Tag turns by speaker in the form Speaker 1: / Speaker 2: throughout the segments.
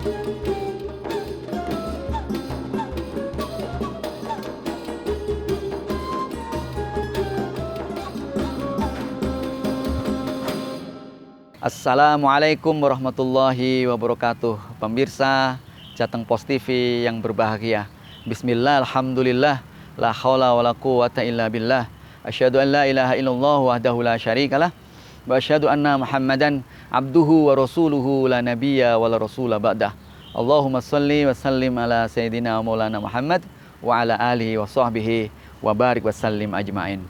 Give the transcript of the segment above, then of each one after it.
Speaker 1: Assalamualaikum warahmatullahi wabarakatuh. Pemirsa Jateng Pos TV yang berbahagia. Bismillah, alhamdulillah, la haula wa la quwata illa billah. Asyhadu an la ilaha illallah wahdahu la syarikalah. Wa asyhadu anna Muhammadan abduhu wa rasuluhu la nabiyya wa la rasula ba'dah. Allahumma salli wa sallim ala sayyidina maulana Muhammad wa ala alihi wa sahbihi wa barik wa sallim ajmain.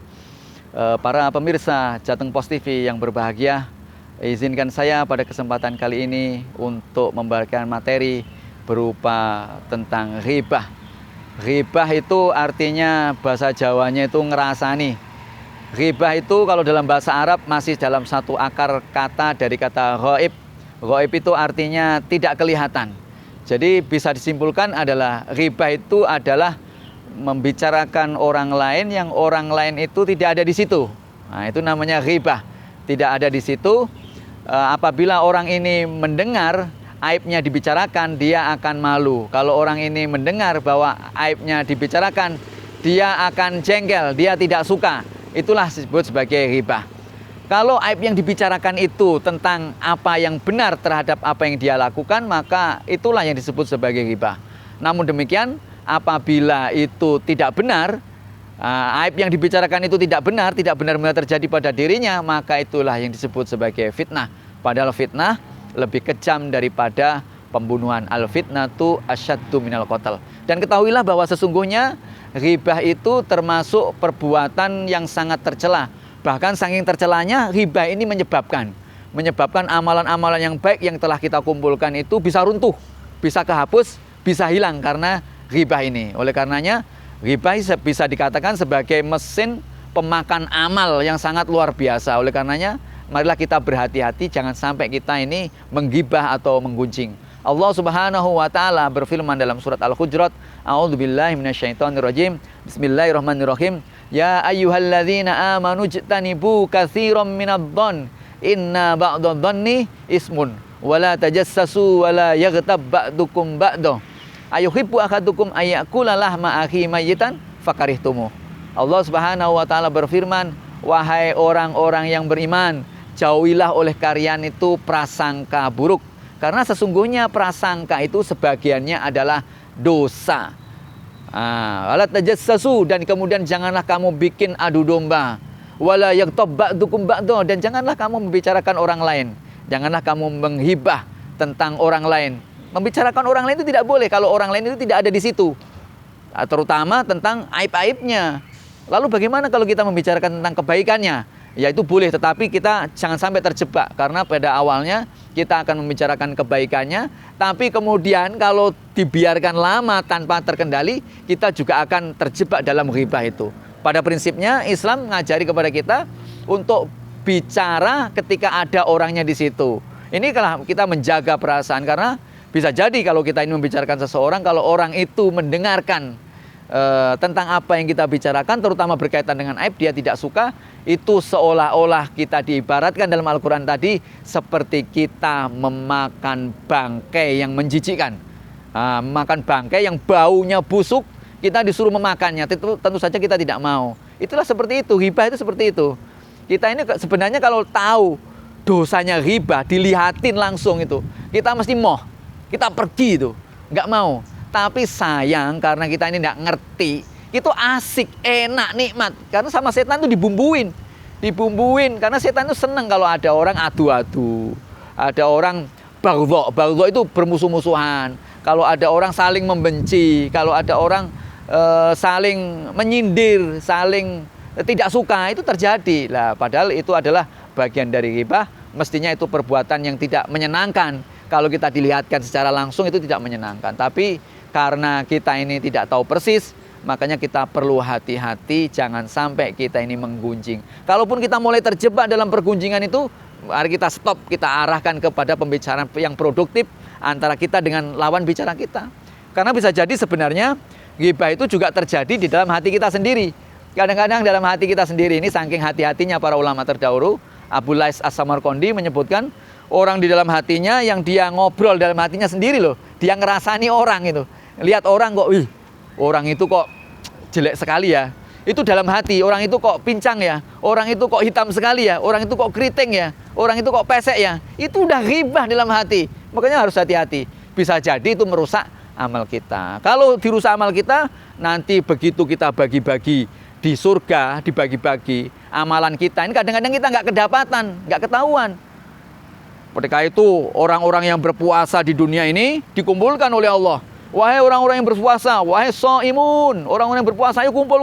Speaker 1: Para pemirsa Jateng Pos TV yang berbahagia, izinkan saya pada kesempatan kali ini untuk membagikan materi berupa tentang ghibah. Ghibah itu artinya bahasa Jawanya itu ngerasani. Ghibah itu kalau dalam bahasa Arab masih dalam satu akar kata dari kata ghaib. Ghaib itu artinya tidak kelihatan. Jadi bisa disimpulkan adalah ghibah itu adalah membicarakan orang lain yang orang lain itu tidak ada di situ. Nah, itu namanya ghibah. Tidak ada di situ. Apabila orang ini mendengar aibnya dibicarakan, dia akan malu. Kalau orang ini mendengar bahwa aibnya dibicarakan, dia akan jengkel, dia tidak suka. Itulah disebut sebagai ghibah. Kalau aib yang dibicarakan itu tentang apa yang benar terhadap apa yang dia lakukan, maka itulah yang disebut sebagai ghibah. Namun demikian, apabila itu tidak benar, aib yang dibicarakan itu tidak benar-benar terjadi pada dirinya, maka itulah yang disebut sebagai fitnah. Padahal fitnah lebih kejam daripada pembunuhan. Al-fitnatu asyaddu minal qatl. Dan ketahuilah bahwa sesungguhnya ghibah itu termasuk perbuatan yang sangat tercela. Bahkan saking tercelanya, ghibah ini menyebabkan amalan-amalan yang baik yang telah kita kumpulkan itu bisa runtuh, bisa kehapus, bisa hilang karena ghibah ini. Oleh karenanya, ghibah bisa dikatakan sebagai mesin pemakan amal yang sangat luar biasa. Oleh karenanya, marilah kita berhati-hati jangan sampai kita ini menggibah atau menggunjing. Allah Subhanahu wa taala berfirman dalam surat Al-Hujurat, A'udzubillahi minasyaitonirrajim. Bismillahirrahmanirrahim. Ya ayyuhalladzina amanu jtanibu katsiran minadh-dhon inna ba'dadh-dhonni ismun wa la tajassasu wa la yaghtab ba'dukum ba'dahu. Ayuhibbu ahadukum ayyakula lahma akhi mayyitan fakarihtumu. Allah Subhanahu wa taala berfirman, wahai orang-orang yang beriman, jauhilah oleh kalian itu prasangka buruk, karena sesungguhnya prasangka itu sebagiannya adalah dosa. Wala tajassasu, dan kemudian janganlah kamu bikin adu domba. Wala yaghtab ba'dukum ba'dahu, dan janganlah kamu membicarakan orang lain. Janganlah kamu menghibah tentang orang lain. Membicarakan orang lain itu tidak boleh kalau orang lain itu tidak ada di situ. Terutama tentang aib-aibnya. Lalu bagaimana kalau kita membicarakan tentang kebaikannya? Ya itu boleh, tetapi kita jangan sampai terjebak. Karena pada awalnya kita akan membicarakan kebaikannya, tapi kemudian kalau dibiarkan lama tanpa terkendali, kita juga akan terjebak dalam ghibah itu. Pada prinsipnya Islam mengajari kepada kita untuk bicara ketika ada orangnya di situ. Ini kalau kita menjaga perasaan, karena bisa jadi kalau kita ini membicarakan seseorang, kalau orang itu mendengarkan tentang apa yang kita bicarakan, terutama berkaitan dengan aib, dia tidak suka, itu seolah-olah kita diibaratkan dalam Al-Quran tadi seperti kita memakan bangkai yang menjijikkan. Makan bangkai yang baunya busuk, kita disuruh memakannya, tentu saja kita tidak mau. Itulah seperti itu, ghibah itu seperti itu. Kita ini sebenarnya kalau tahu dosanya ghibah, dilihatin langsung itu, kita mesti kita pergi itu, nggak mau. Tapi sayang karena kita ini nggak ngerti, itu asik, enak, nikmat. Karena sama setan itu dibumbuin, karena setan itu senang kalau ada orang adu-adu, ada orang baghdha itu bermusuh-musuhan, kalau ada orang saling membenci, kalau ada orang saling menyindir, saling tidak suka, itu terjadi. Lah, padahal itu adalah bagian dari ghibah, mestinya itu perbuatan yang tidak menyenangkan. Kalau kita dilihatkan secara langsung itu tidak menyenangkan. Tapi karena kita ini tidak tahu persis, makanya kita perlu hati-hati jangan sampai kita ini menggunjing. Kalaupun kita mulai terjebak dalam pergunjingan itu, mari kita stop, kita arahkan kepada pembicaraan yang produktif antara kita dengan lawan bicara kita. Karena bisa jadi sebenarnya ghibah itu juga terjadi di dalam hati kita sendiri. Kadang-kadang dalam hati kita sendiri ini, saking hati-hatinya para ulama terdahulu, Abu Lais As-Samarqandi menyebutkan, orang di dalam hatinya yang dia ngobrol dalam hatinya sendiri loh. Dia ngerasani orang itu. Lihat orang kok, wih, orang itu kok jelek sekali ya. Itu dalam hati, orang itu kok pincang ya. Orang itu kok hitam sekali ya. Orang itu kok keriting ya. Orang itu kok pesek ya. Itu udah ghibah dalam hati. Makanya harus hati-hati. Bisa jadi itu merusak amal kita. Kalau dirusak amal kita, nanti begitu kita bagi-bagi di surga, dibagi-bagi amalan kita. Ini kadang-kadang kita nggak kedapatan, nggak ketahuan. Ketika itu orang-orang yang berpuasa di dunia ini dikumpulkan oleh Allah. Wahai orang-orang yang berpuasa, wahai shaimun, orang-orang yang berpuasa, ayo kumpul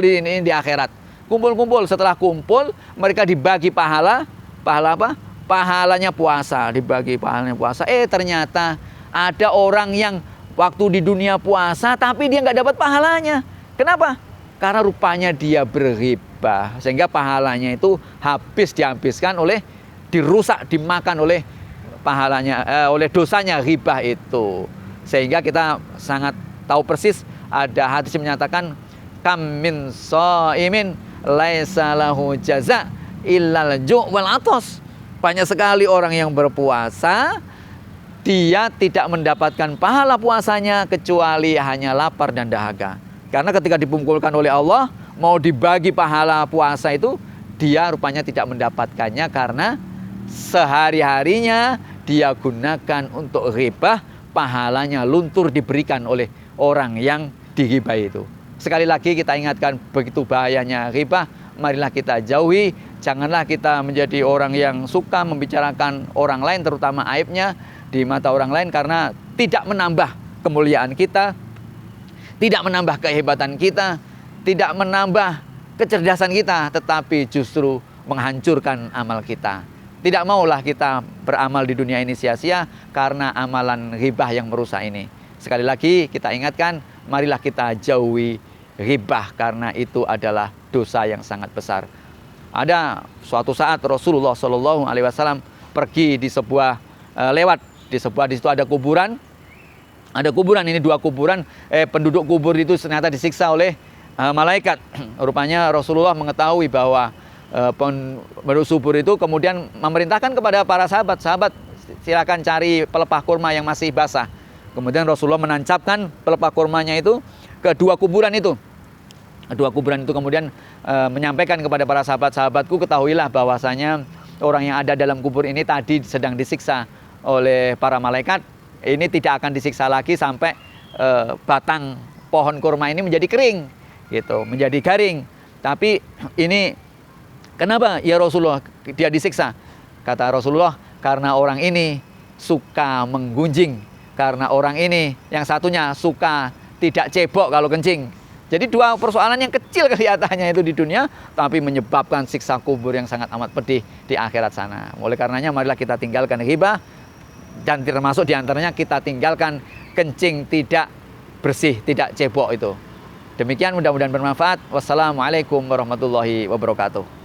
Speaker 1: di akhirat. Kumpul. Setelah kumpul, mereka dibagi pahala apa? Pahalanya puasa, dibagi pahalanya puasa. Ternyata ada orang yang waktu di dunia puasa tapi dia nggak dapat pahalanya. Kenapa? Karena rupanya dia berghibah, sehingga pahalanya itu dihabiskan oleh, dirusak, dimakan oleh pahalanya, oleh dosanya ghibah itu. Sehingga kita sangat tahu persis, ada hadis yang menyatakan kam min shaimin laisa lahu jaza illal ju' wal atos. Banyak sekali orang yang berpuasa, dia tidak mendapatkan pahala puasanya kecuali hanya lapar dan dahaga. Karena ketika dikumpulkan oleh Allah, mau dibagi pahala puasa itu, dia rupanya tidak mendapatkannya karena sehari-harinya dia gunakan untuk ghibah, pahalanya luntur diberikan oleh orang yang dighibah itu. Sekali lagi kita ingatkan, begitu bahayanya ghibah, marilah kita jauhi. Janganlah kita menjadi orang yang suka membicarakan orang lain, terutama aibnya di mata orang lain, karena tidak menambah kemuliaan kita, tidak menambah kehebatan kita, tidak menambah kecerdasan kita, tetapi justru menghancurkan amal kita. Tidak maulah kita beramal di dunia ini sia-sia karena amalan ghibah yang merusak ini. Sekali lagi kita ingatkan, marilah kita jauhi ghibah karena itu adalah dosa yang sangat besar. Ada suatu saat Rasulullah SAW pergi di sebuah di situ ada kuburan. Ada kuburan, ini 2 kuburan, penduduk kubur itu ternyata disiksa oleh malaikat. Rupanya Rasulullah mengetahui bahwa penduduk kubur itu kemudian memerintahkan kepada para sahabat, silakan cari pelepah kurma yang masih basah. Kemudian Rasulullah menancapkan pelepah kurmanya itu ke 2 kuburan itu. 2 kuburan itu kemudian menyampaikan kepada para sahabatku, ketahuilah bahwasanya orang yang ada dalam kubur ini tadi sedang disiksa oleh para malaikat. Ini tidak akan disiksa lagi sampai batang pohon kurma ini menjadi kering, gitu, menjadi garing. Tapi ini kenapa ya Rasulullah dia disiksa? Kata Rasulullah, karena orang ini suka menggunjing, karena orang ini yang satunya suka tidak cebok kalau kencing. Jadi 2 persoalan yang kecil kelihatannya itu di dunia, tapi menyebabkan siksa kubur yang sangat amat pedih di akhirat sana. Oleh karenanya marilah kita tinggalkan ghibah, dan termasuk diantaranya kita tinggalkan kencing tidak bersih, tidak cebok itu. Demikian, mudah-mudahan bermanfaat. Wassalamualaikum warahmatullahi wabarakatuh.